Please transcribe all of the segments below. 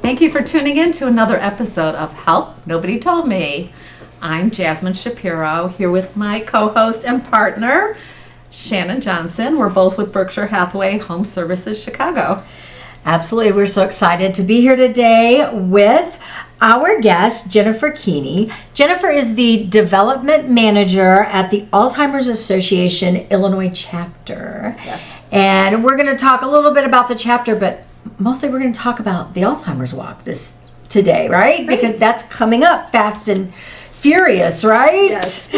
Thank you for tuning in to another episode of Help Nobody Told Me. I'm Jasmine Shapiro, here with my co-host and partner, Shannon Johnson. We're both with Berkshire Hathaway Home Services Chicago. Absolutely. We're so excited to be here today with our guest, Jennifer Keeney. Jennifer is the Development Manager at the Alzheimer's Association Illinois chapter. Yes. And we're going to talk a little bit about the chapter, but mostly we're going to talk about the Alzheimer's Walk today, right? Because that's coming up fast and furious, right? Yes.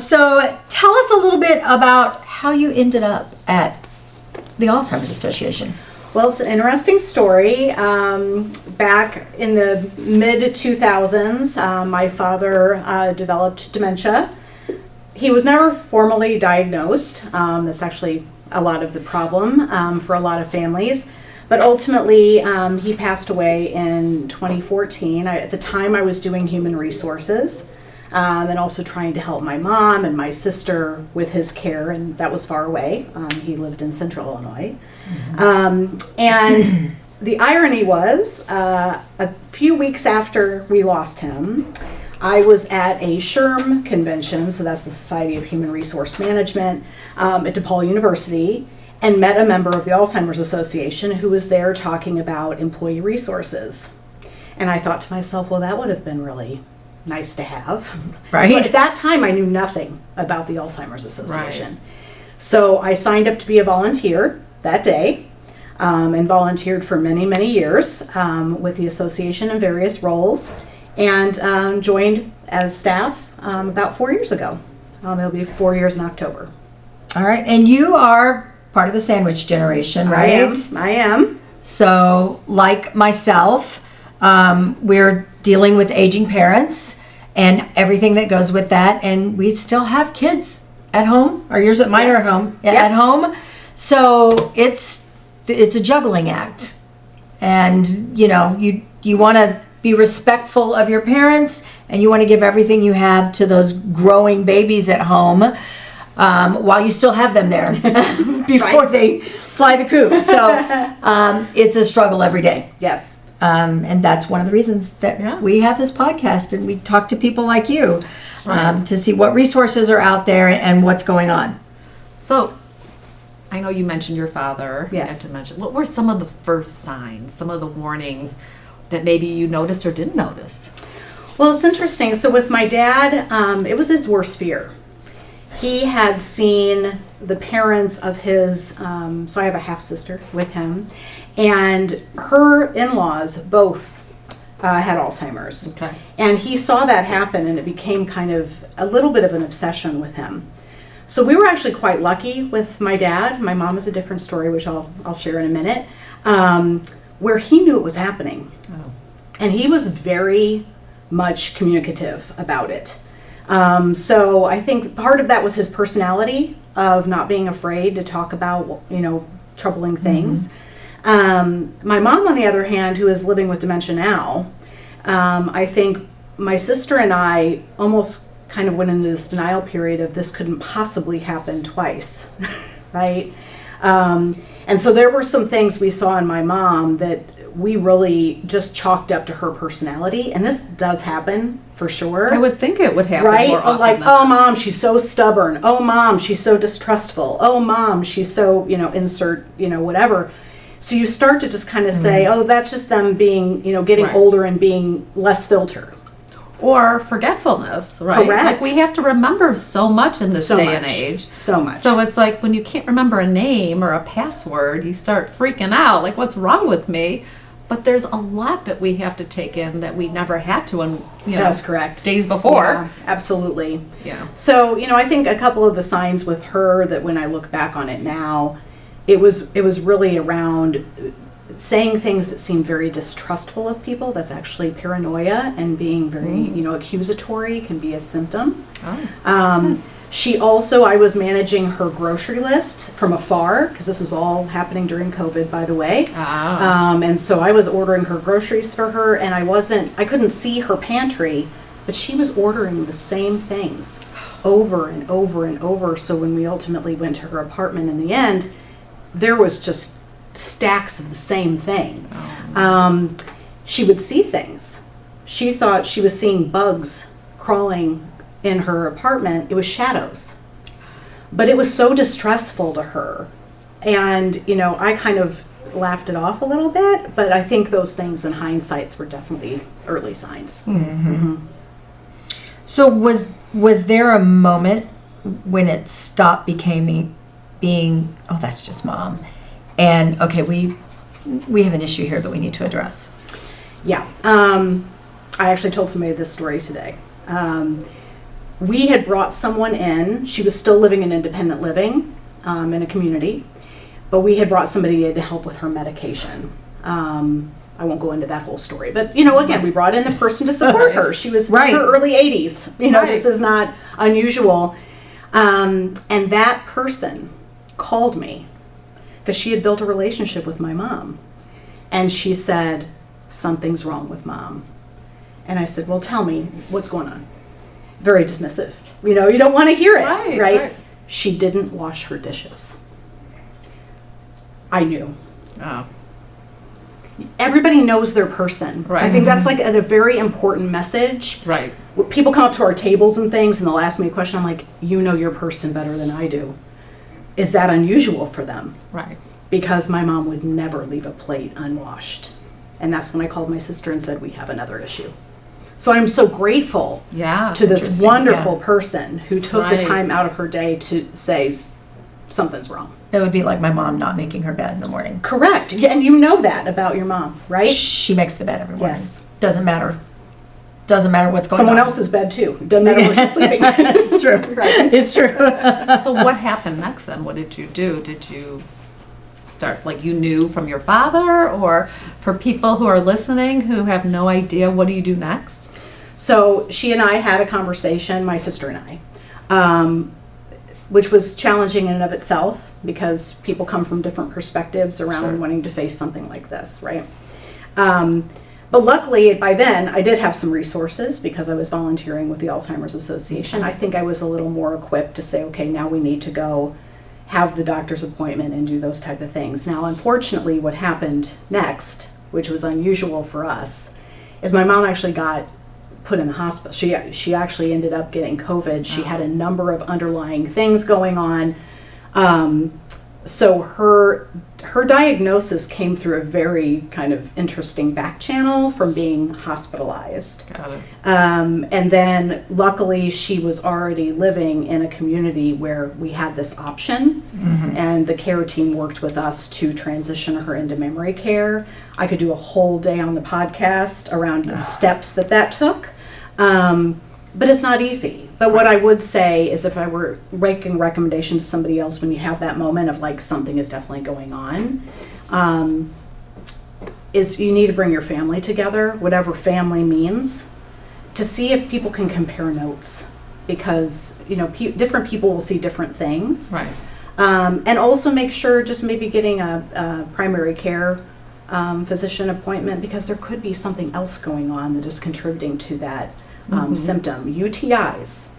So tell us a little bit about how you ended up at the Alzheimer's Association. Well, it's an interesting story. Back in the mid-2000s, my father developed dementia. He was never formally diagnosed. That's actually a lot of the problem for a lot of families. But ultimately, he passed away in 2014. At the time, I was doing human resources and also trying to help my mom and my sister with his care, and that was far away. He lived in central Illinois. And the irony was, a few weeks after we lost him, I was at a SHRM convention, so that's the Society of Human Resource Management, at DePaul University, and met a member of the Alzheimer's Association who was there talking about employee resources. And I thought to myself, well, that would have been really nice to have. Right. So at that time, I knew nothing about the Alzheimer's Association. Right. So I signed up to be a volunteer that day, and volunteered for many, many years with the association in various roles, and joined as staff about 4 years ago. It'll be 4 years in October. All right. And you are part of the sandwich generation, right? I am. So, like myself, we're dealing with aging parents and everything that goes with that, and we still have kids at home. Or yours, mine are at home. Yeah, Yep. at home. So it's a juggling act, and you want to be respectful of your parents, and you want to give everything you have to those growing babies at home while you still have them there before they fly the coop. So it's a struggle every day. Yes. And that's one of the reasons that we have this podcast, and we talk to people like you to see what resources are out there and what's going on. So, I know you mentioned your father. Yes. Had to mention. What were some of the first signs, some of the warnings that maybe you noticed or didn't notice? Well, it's interesting. So with my dad, it was his worst fear. He had seen the parents of his, so I have a half-sister with him, and her in-laws both had Alzheimer's. Okay. And he saw that happen, and it became kind of a little bit of an obsession with him. So we were actually quite lucky with my dad. My mom is a different story, which I'll share in a minute, where he knew it was happening. Oh. And he was very much communicative about it. So I think part of that was his personality of not being afraid to talk about, troubling things. My mom, on the other hand, who is living with dementia now, I think my sister and I almost kind of went into this denial period of this couldn't possibly happen twice, right? And so there were some things we saw in my mom that we really just chalked up to her personality, and this does happen for sure. I would think it would happen right? more often Like, than oh, not. mom, she's so stubborn. Oh, mom, she's so distrustful. Oh, mom, she's so, insert, whatever. So you start to just kind of say, oh, that's just them being, getting Right. older and being less filter. Or forgetfulness, right? Correct. Like we have to remember so much in this So day much. and age. So much. So it's like when you can't remember a name or a password, you start freaking out, like what's wrong with me? But there's a lot that we have to take in that we never had to in That's correct. days before. Yeah, absolutely. Yeah. So, I think a couple of the signs with her that when I look back on it now, it was really around saying things that seem very distrustful of people. That's actually paranoia, and being very, accusatory can be a symptom. Oh. She also, I was managing her grocery list from afar, because this was all happening during COVID, by the way. Ah. And so I was ordering her groceries for her, and I couldn't see her pantry, but she was ordering the same things over and over and over. So when we ultimately went to her apartment in the end, there was just stacks of the same thing. she would see things. She thought she was seeing bugs crawling in her apartment. It was shadows. But it was so distressful to her. And, you know, I kind of laughed it off a little bit, but I think those things in hindsight were definitely early signs. So was there a moment when it stopped being, oh, that's just mom, and okay, we have an issue here that we need to address? Yeah. I actually told somebody this story today. We had brought someone in. She was still living in independent living in a community, but we had brought somebody in to help with her medication. I won't go into that whole story, but you know, again, we brought in the person to support her. She was in her early 80s. You know, this is not unusual. And that person called me because she had built a relationship with my mom, and she said, "Something's wrong with mom." And I said, "Well, tell me what's going on." Very dismissive. You know, you don't want to hear it, right? She didn't wash her dishes. I knew. Oh. Everybody knows their person. Right. I think that's like a very important message. Right. People come up to our tables and things and they'll ask me a question. I'm like, you know your person better than I do. Is that unusual for them? Right. Because my mom would never leave a plate unwashed. And that's when I called my sister and said, we have another issue. So I'm so grateful to this wonderful person who took the time out of her day to say something's wrong. It would be like my mom not making her bed in the morning. Correct. And you know that about your mom, right? She makes the bed every morning. Yes. Doesn't matter what's going on. Someone else's bed too. Doesn't matter where she's sleeping. It's true. Right. It's true. So what happened next then? What did you do? Did you start, like, you knew from your father, or for people who are listening who have no idea, what do you do next? So she and I had a conversation, my sister and I, which was challenging in and of itself because people come from different perspectives around wanting to face something like this, right? But luckily, by then, I did have some resources because I was volunteering with the Alzheimer's Association. I think I was a little more equipped to say, okay, now we need to go have the doctor's appointment and do those type of things. Now, unfortunately, what happened next, which was unusual for us, is my mom actually got put in the hospital. She actually ended up getting COVID. She had a number of underlying things going on. So her diagnosis came through a very kind of interesting back channel from being hospitalized. Got it. And then luckily she was already living in a community where we had this option, and the care team worked with us to transition her into memory care. I could do a whole day on the podcast around the steps that took. But it's not easy. But what I would say is, if I were making a recommendation to somebody else when you have that moment of like something is definitely going on, is you need to bring your family together, whatever family means, to see if people can compare notes, because you know different people will see different things. Right. And also make sure just maybe getting a primary care physician appointment, because there could be something else going on that is contributing to that symptom. UTIs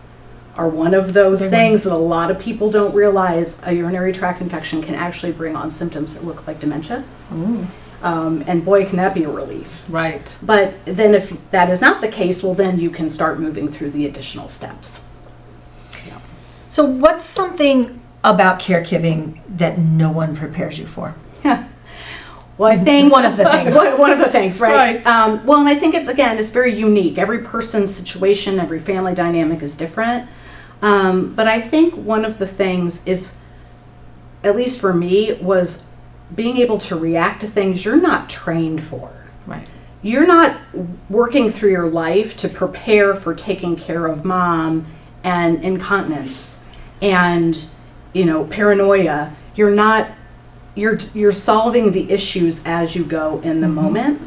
are one of those things that a lot of people don't realize. A urinary tract infection can actually bring on symptoms that look like dementia. And boy, can that be a relief. Right. But then if that is not the case, well, then you can start moving through the additional steps. Yeah. So what's something about caregiving that no one prepares you for? Well, I think one of the things. One of the things, right? Right. Well, and I think it's very unique. Every person's situation, every family dynamic is different. But I think one of the things is, at least for me, was being able to react to things you're not trained for. Right. You're not working through your life to prepare for taking care of mom and incontinence and, you know, paranoia. You're solving the issues as you go in the moment.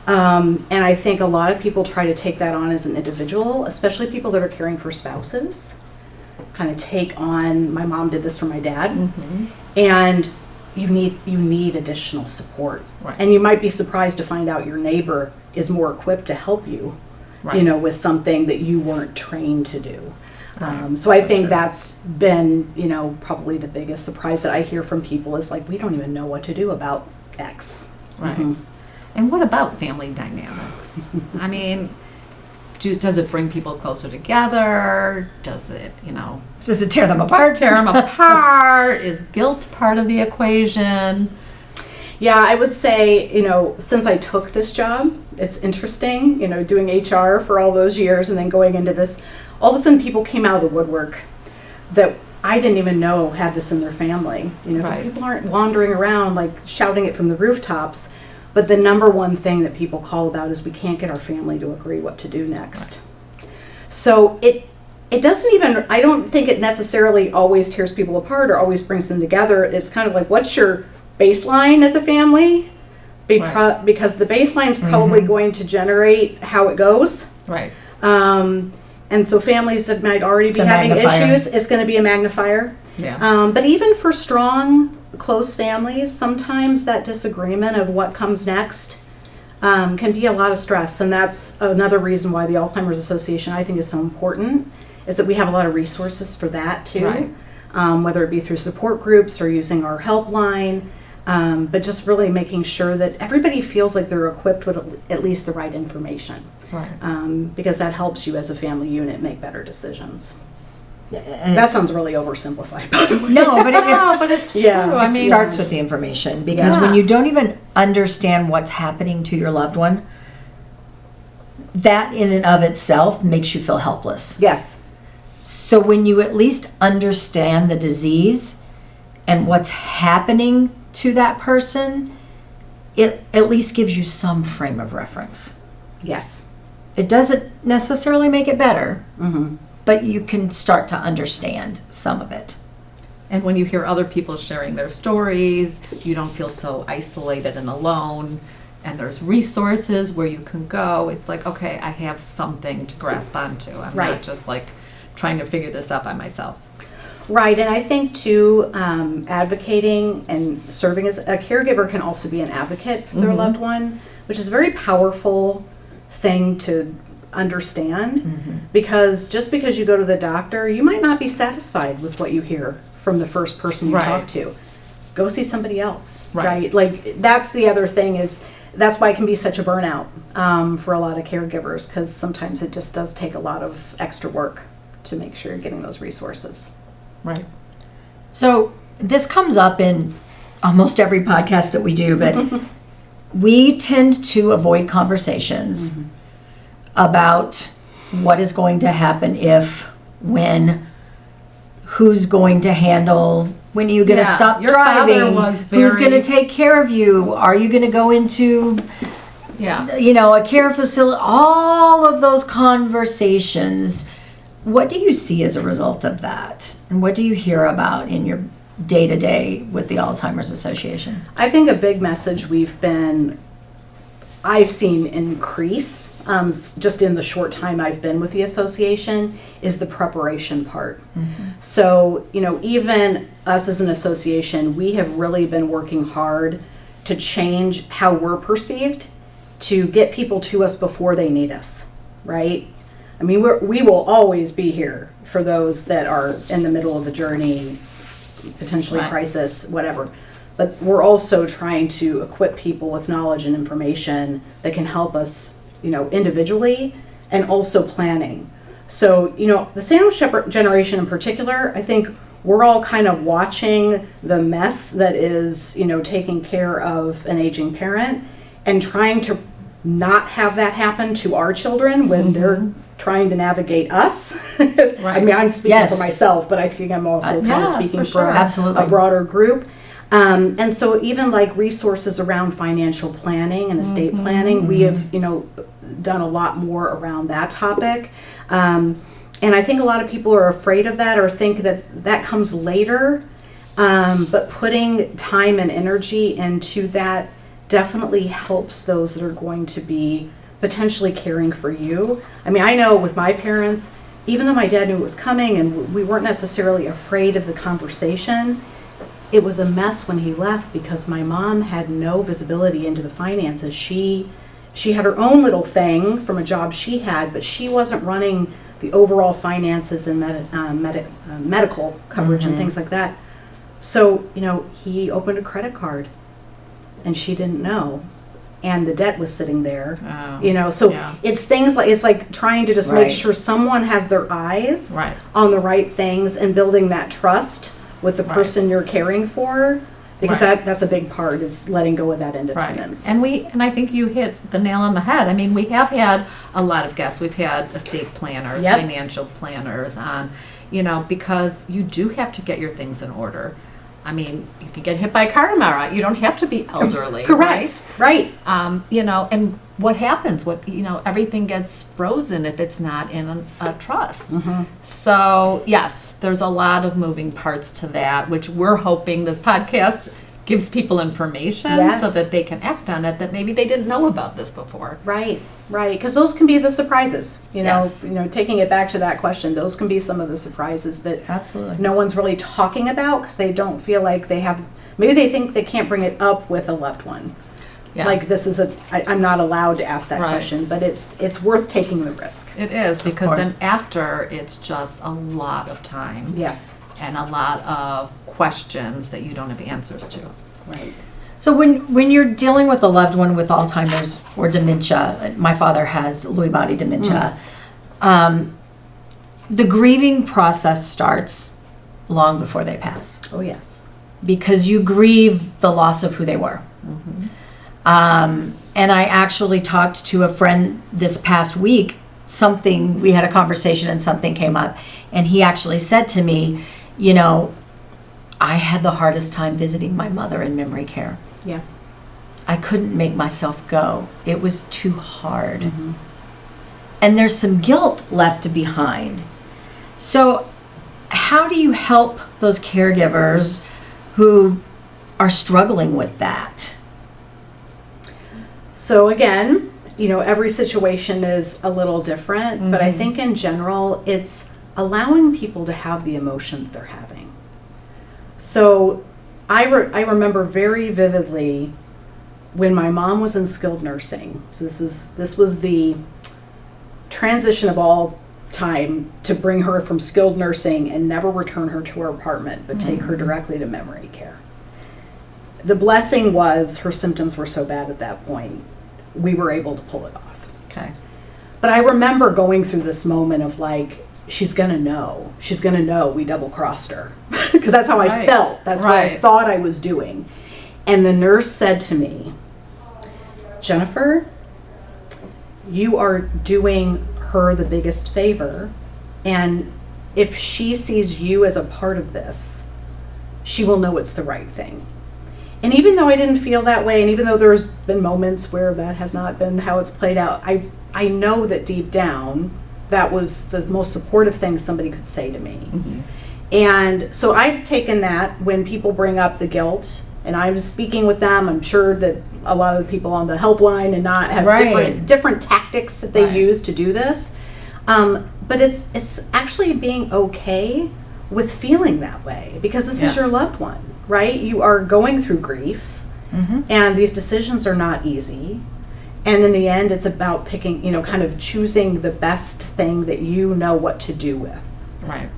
And I think a lot of people try to take that on as an individual, especially people that are caring for spouses, kind of take on, my mom did this for my dad, and you need additional support. Right. And you might be surprised to find out your neighbor is more equipped to help you, Right. you know, with something that you weren't trained to do. Right. So I So think true. that's been, you know, probably the biggest surprise that I hear from people is like, we don't even know what to do about X. Right. And what about family dynamics? I mean, does it bring people closer together? Does it, Does it tear them apart? tear them apart? Is guilt part of the equation? Yeah, I would say, since I took this job, it's interesting, doing HR for all those years and then going into this, all of a sudden people came out of the woodwork that I didn't even know had this in their family, because Right. people aren't wandering around like shouting it from the rooftops. But the number one thing that people call about is we can't get our family to agree what to do next. Right. So it doesn't even, I don't think it necessarily always tears people apart or always brings them together. It's kind of like, what's your baseline as a family? Because the baseline is probably going to generate how it goes. Right. And so families that might already be having issues, it's going to be a magnifier. Yeah. But even for strong, close families, sometimes that disagreement of what comes next can be a lot of stress. And that's another reason why the Alzheimer's Association, I think, is so important, is that we have a lot of resources for that too. Right. Whether it be through support groups or using our helpline, but just really making sure that everybody feels like they're equipped with at least the right information. Right. Because that helps you as a family unit make better decisions. And That sounds really oversimplified, by the way. No, but it's true. Yeah. I it mean, starts with the information, because Yeah. when you don't even understand what's happening to your loved one, that in and of itself makes you feel helpless. Yes. So when you at least understand the disease and what's happening to that person, it at least gives you some frame of reference. Yes. It doesn't necessarily make it better, Mm-hmm. but you can start to understand some of it. and when you hear other people sharing their stories, you don't feel so isolated and alone. And there's resources where you can go. It's like, okay, I have something to grasp onto. I'm Right. not just like trying to figure this out by myself. Right, and I think too, advocating and serving as a caregiver can also be an advocate for their loved one, which is a very powerful thing to understand, because just because you go to the doctor, you might not be satisfied with what you hear from the first person you Right. talk to. Go see somebody else, Right. right? Like, that's the other thing, is that's why it can be such a burnout for a lot of caregivers, because sometimes it just does take a lot of extra work to make sure you're getting those resources. Right. So this comes up in almost every podcast that we do, but we tend to avoid conversations about what is going to happen if, when, who's going to handle, when are you going to Yeah, stop your father driving, was who's very- going to take care of you, are you going to go into, Yeah. a care facility, all of those conversations. What do you see as a result of that? And what do you hear about in your day-to-day with the Alzheimer's Association? I think a big message I've seen increase, just in the short time I've been with the association, is the preparation part. So, even us as an association, we have really been working hard to change how we're perceived, to get people to us before they need us, right? I mean, we will always be here for those that are in the middle of the journey, potentially Right. crisis, whatever. But we're also trying to equip people with knowledge and information that can help us, individually, and also planning. So, the sandwich generation in particular, I think we're all kind of watching the mess that is, taking care of an aging parent, and trying to not have that happen to our children when they're trying to navigate us. I mean, I'm speaking Yes. for myself, but I think I'm also kind of yes, speaking for for sure. Absolutely. a broader group. And so even like resources around financial planning and estate planning, we have, done a lot more around that topic. And I think a lot of people are afraid of that, or think that that comes later. But putting time and energy into that definitely helps those that are going to be potentially caring for you. I mean, I know with my parents, even though my dad knew it was coming and we weren't necessarily afraid of the conversation, it was a mess when he left, because my mom had no visibility into the finances. She had her own little thing from a job she had, but she wasn't running the overall finances and medical coverage and things like that. So, he opened a credit card and she didn't know. and the debt was sitting there. Oh, So yeah. it's things like, it's like trying to just Right. make sure someone has their eyes Right. on the right things and building that trust with the Right. person you're caring for, because Right. that's a big part, is letting go of that Right. independence. And I think you hit the nail on the head. I mean, we have had a lot of guests. We've had estate planners, Yep. financial planners on, because you do have to get your things in order. I mean, you can get hit by a car tomorrow. You don't have to be elderly, Correct. Right. And what happens? Everything gets frozen if it's not in a trust. Mm-hmm. So, yes, there's a lot of moving parts to that, which we're hoping this podcast gives people information so Yes. that they can act on it that maybe they didn't know about this before. Right. Because those can be the surprises. Yes. Taking it back to that question, those can be some of the surprises that Absolutely. no one's really talking about because they don't feel like they have. Maybe they think they can't bring it up with a loved one. Yeah. Like this is I'm not allowed to ask that Right. question, but it's worth taking the risk. It is, because course. then after, it's just a lot of time Yes. and a lot of questions that you don't have answers to. Right. So when you're dealing with a loved one with Alzheimer's or dementia, my father has Lewy body dementia, the grieving process starts long before they pass, Oh yes. because you grieve the loss of who they were. And I actually talked to a friend this past week. We had a conversation and something came up, and he actually said to me, I had the hardest time visiting my mother in memory care. Yeah. I couldn't make myself go. It was too hard. And there's some guilt left behind. So how do you help those caregivers who are struggling with that? So again, every situation is a little different, but I think in general, it's allowing people to have the emotion that they're having. So I remember very vividly when my mom was in skilled nursing. So this was the transition of all time to bring her from skilled nursing and never return her to her apartment, but take her directly to memory care. The blessing was her symptoms were so bad at that point, we were able to pull it off. Okay. But I remember going through this moment of like, she's gonna know we double crossed her. Because that's how I Right. felt. That's what I Right. thought I was doing. And the nurse said to me, Jennifer, you are doing her the biggest favor. And if she sees you as a part of this, she will know it's the right thing. And even though I didn't feel that way, and even though there's been moments where that has not been how it's played out, I know that deep down, that was the most supportive thing somebody could say to me. And so I've taken that when people bring up the guilt, and I'm speaking with them. I'm sure that a lot of the people on the helpline and not have Right. different tactics that they Right. use to do this. But it's actually being okay with feeling that way, because this is Yeah. your loved one, right? You are going through grief, and these decisions are not easy. And in the end, it's about picking, kind of choosing the best thing that you know what to do with. Right.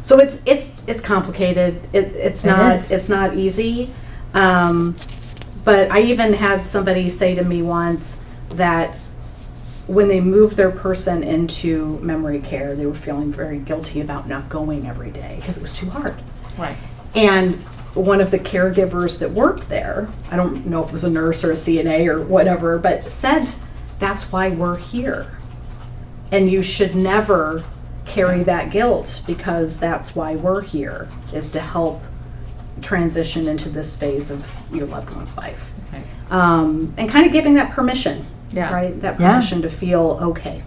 So it's complicated. It's not easy. But I even had somebody say to me once that when they moved their person into memory care, they were feeling very guilty about not going every day because it was too hard. Right. And one of the caregivers that worked there, I don't know if it was a nurse or a CNA or whatever, but said, that's why we're here. And you should never carry that guilt, because that's why we're here, is to help transition into this phase of your loved one's life. Okay. And kind of giving that permission, Yeah. right? That Yeah. permission to feel okay.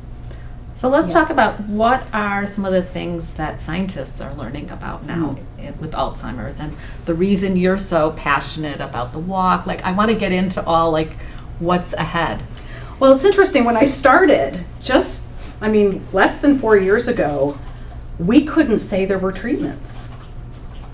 So let's Yeah. talk about what are some of the things that scientists are learning about now with Alzheimer's, and the reason you're so passionate about the walk. Like, I want to get into all what's ahead. Well, it's interesting. When I started, less than 4 years ago, we couldn't say there were treatments.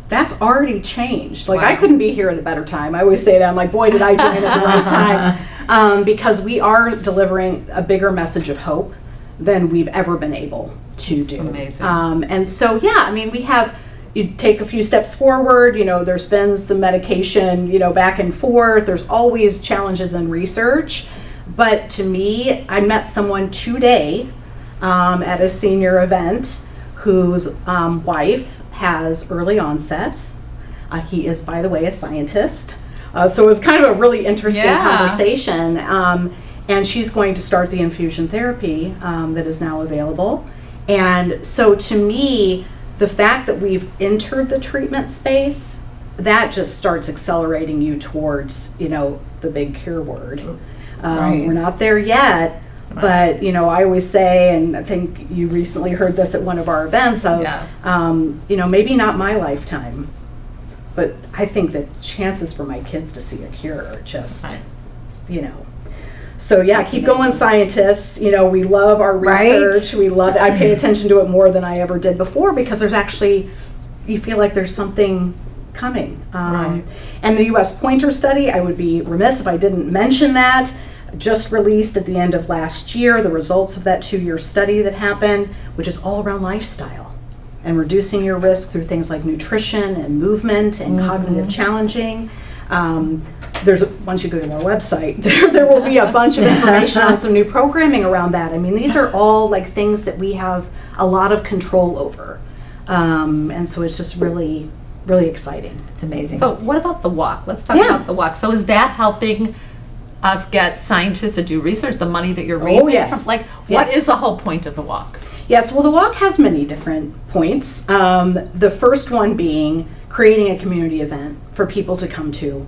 That's already changed. Like, I Wow. couldn't be here at a better time. I always say that. I'm like, boy, did I join at the right time. Because we are delivering a bigger message of hope than we've ever been able to do. Amazing. And so, we have, you take a few steps forward, there's been some medication, back and forth. There's always challenges in research. But to me, I met someone today at a senior event whose wife has early onset. He is, by the way, a scientist. So it was kind of a really interesting conversation. And she's going to start the infusion therapy that is now available. And so to me, the fact that we've entered the treatment space, that just starts accelerating you towards, the big cure word. Right. We're not there yet, but, I always say, and I think you recently heard this at one of our events, of, maybe not my lifetime, but I think the chances for my kids to see a cure are just, So yeah, keep going, scientists. We love our research. Right. I pay attention to it more than I ever did before, because there's actually, you feel like there's something coming. And the U.S. Pointer study, I would be remiss if I didn't mention that, just released at the end of last year, the results of that 2-year study that happened, which is all around lifestyle and reducing your risk through things like nutrition and movement and cognitive challenging. Once you go to our website, there will be a bunch of information on some new programming around that. I mean, these are all like things that we have a lot of control over. And so it's just really, really exciting. It's amazing. So what about the walk? Let's talk about the walk. So is that helping us get scientists to do research, the money that you're raising? Yes. What is the whole point of the walk? Yes, well, the walk has many different points. The first one being creating a community event for people to come to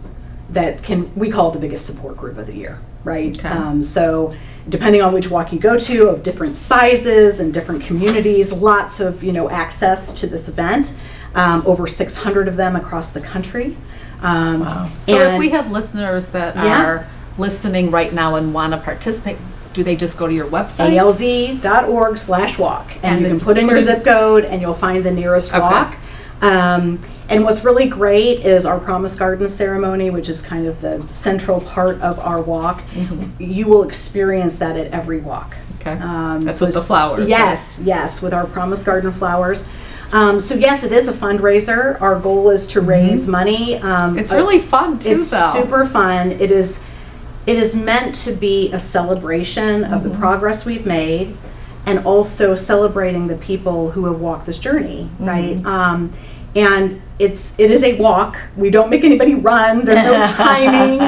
that we call the biggest support group of the year, right? Okay. So depending on which walk you go to, of different sizes and different communities, lots of, access to this event, over 600 of them across the country. Wow. So if we have listeners that are listening right now and want to participate, do they just go to your website? alz.org/walk, and you can put in your zip code and you'll find the nearest walk. And what's really great is our Promise Garden ceremony, which is kind of the central part of our walk. You will experience that at every walk. Okay. That's with the flowers. Yes, with our Promise Garden flowers. So yes, it is a fundraiser. Our goal is to raise money. It's really fun too, it's super fun. It is meant to be a celebration of the progress we've made, and also celebrating the people who have walked this journey, right? And it is a walk. We don't make anybody run. There's no timing.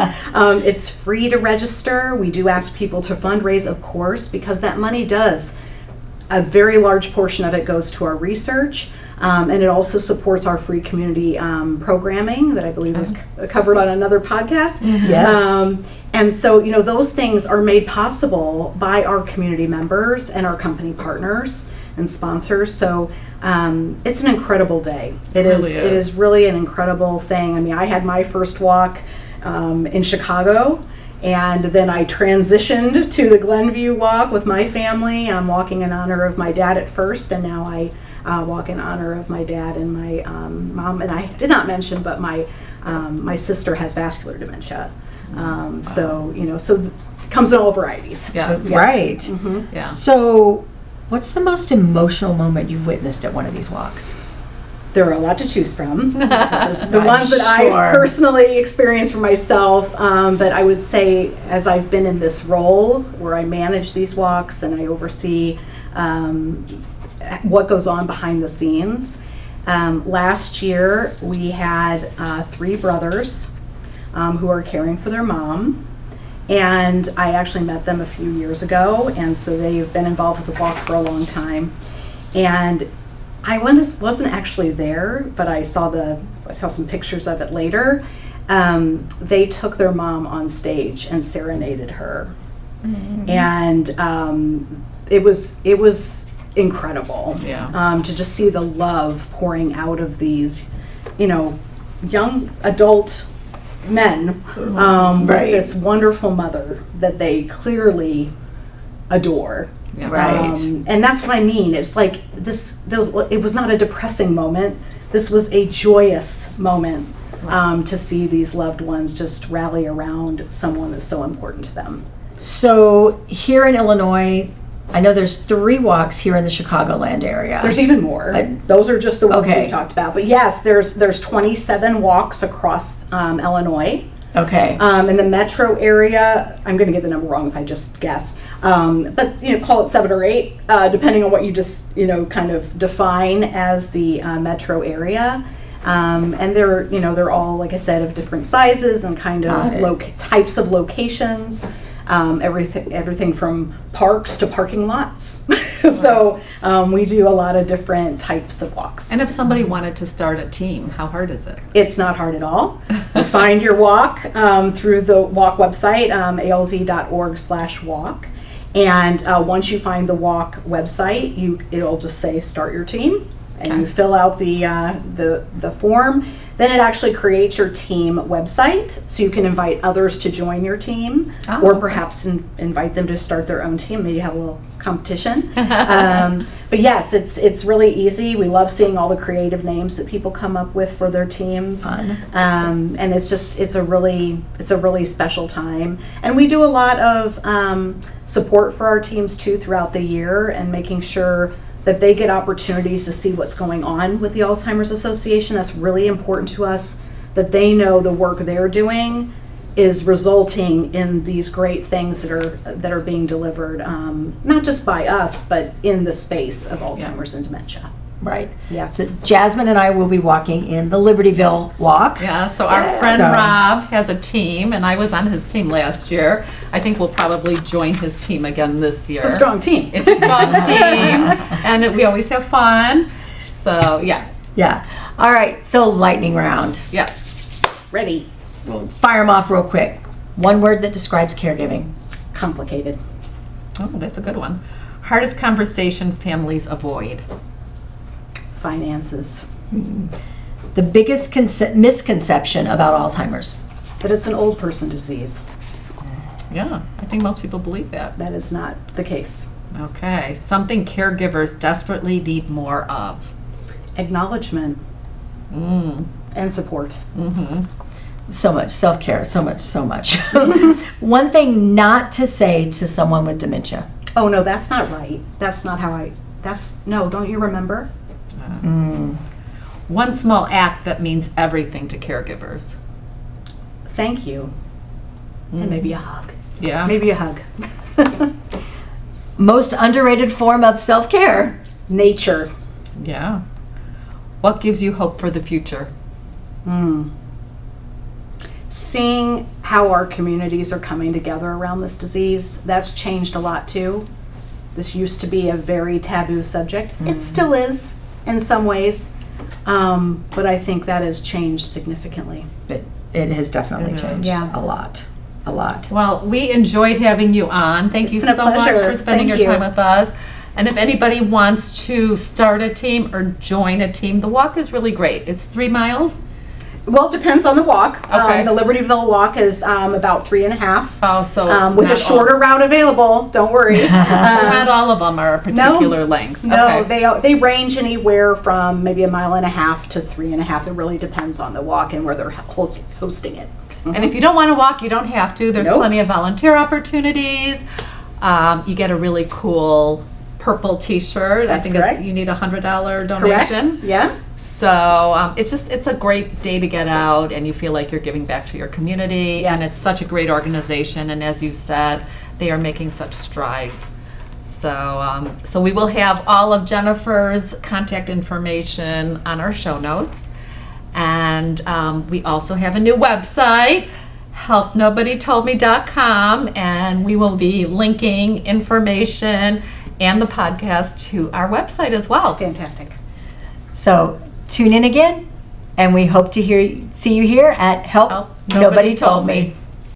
It's free to register. We do ask people to fundraise, of course, because that money does. A very large portion of it goes to our research, and it also supports our free community programming that I believe is covered on another podcast. Yes. And so, those things are made possible by our community members and our company partners and sponsors. So it's an incredible day. It is really an incredible thing. I mean, I had my first walk in Chicago, and then I transitioned to the Glenview walk with my family. I'm walking in honor of my dad at first, and now I walk in honor of my dad and my mom. And I did not mention, but my sister has vascular dementia. So it comes in all varieties. Yes. Right. Yeah. So what's the most emotional moment you've witnessed at one of these walks? There are a lot to choose from. The ones that I've personally experienced for myself, but I would say as I've been in this role where I manage these walks and I oversee what goes on behind the scenes. Last year we had 3 brothers who are caring for their mom, and I actually met them a few years ago, and so they've been involved with the walk for a long time. And I wasn't actually there, but I saw some pictures of it later. They took their mom on stage and serenaded her, and it was incredible. To just see the love pouring out of these, young adult men with this wonderful mother that they clearly adore. Yeah. Right. And that's what I mean. It's like it was not a depressing moment. This was a joyous moment to see these loved ones just rally around someone that's so important to them. So here in Illinois, I know there's 3 walks here in the Chicagoland area. There's even more. Those are just the ones Okay. we've talked about. But yes, there's 27 walks across Illinois. Okay. In the metro area, I'm going to get the number wrong if I just guess, but call it 7 or 8, depending on what you just kind of define as the metro area. And they're all, like I said, of different sizes and kind of types of locations. Everything from parks to parking lots. So we do a lot of different types of walks. And if somebody wanted to start a team, how hard is it? It's not hard at all. You find your walk through the walk website, alz.org/walk. And once you find the walk website, it'll just say start your team, and you fill out the form. Then it actually creates your team website, so you can invite others to join your team, or perhaps invite them to start their own team. Maybe have a little competition. But yes, it's really easy. We love seeing all the creative names that people come up with for their teams. Fun. And it's a really special time. And we do a lot of support for our teams too throughout the year, and making sure that they get opportunities to see what's going on with the Alzheimer's Association. That's really important to us, that they know the work they're doing is resulting in these great things that are being delivered, not just by us, but in the space of Alzheimer's and dementia. Right. Yes. So Jasmine and I will be walking in the Libertyville Walk. Yeah, so our friend Rob has a team, and I was on his team last year. I think we'll probably join his team again this year. It's a strong team. It's a strong team, and we always have fun. So, yeah. Yeah. All right. So lightning round. Yeah. Ready. We'll fire them off real quick. One word that describes caregiving. Complicated. Oh, that's a good one. Hardest conversation families avoid. Finances. The biggest misconception about Alzheimer's. That it's an old person disease. Yeah, I think most people believe that. That is not the case. Okay, something caregivers desperately need more of. Acknowledgement and support. So much self-care, so much. One thing not to say to someone with dementia. Oh no, that's not right. That's not how don't you remember? One small act that means everything to caregivers. Thank you. And maybe a hug. Yeah. Maybe a hug. Most underrated form of self-care. Nature. Yeah. What gives you hope for the future? Seeing how our communities are coming together around this disease, that's changed a lot too. This used to be a very taboo subject. It still is in some ways, but I think that has changed significantly. It has definitely changed Yeah. a lot. Well, we enjoyed having you on. Thank you been a so much pleasure. for spending Thank your time you. with us. And if anybody wants to start a team or join a team, the walk is really great. It's 3 miles. Well, it depends on the walk. Okay. The Libertyville walk is about 3.5. Oh, so With a not shorter route available, don't worry. not all of them are a particular llength. No, Okay. they range anywhere from maybe 1.5 miles to 3.5. It really depends on the walk and where they're hosting it. And if you don't want to walk, you don't have to. There's Nope. plenty of volunteer opportunities. You get a really cool purple T-shirt. That's I think correct. you need a $100 Correct? donation. Yeah. So it's a great day to get out, and you feel like you're giving back to your community. Yes. And it's such a great organization. And as you said, they are making such strides. So we will have all of Jennifer's contact information on our show notes. And we also have a new website, helpnobodytoldme.com, and we will be linking information and the podcast to our website as well. Fantastic. So tune in again, and we hope to see you here at Help, Nobody Told Me.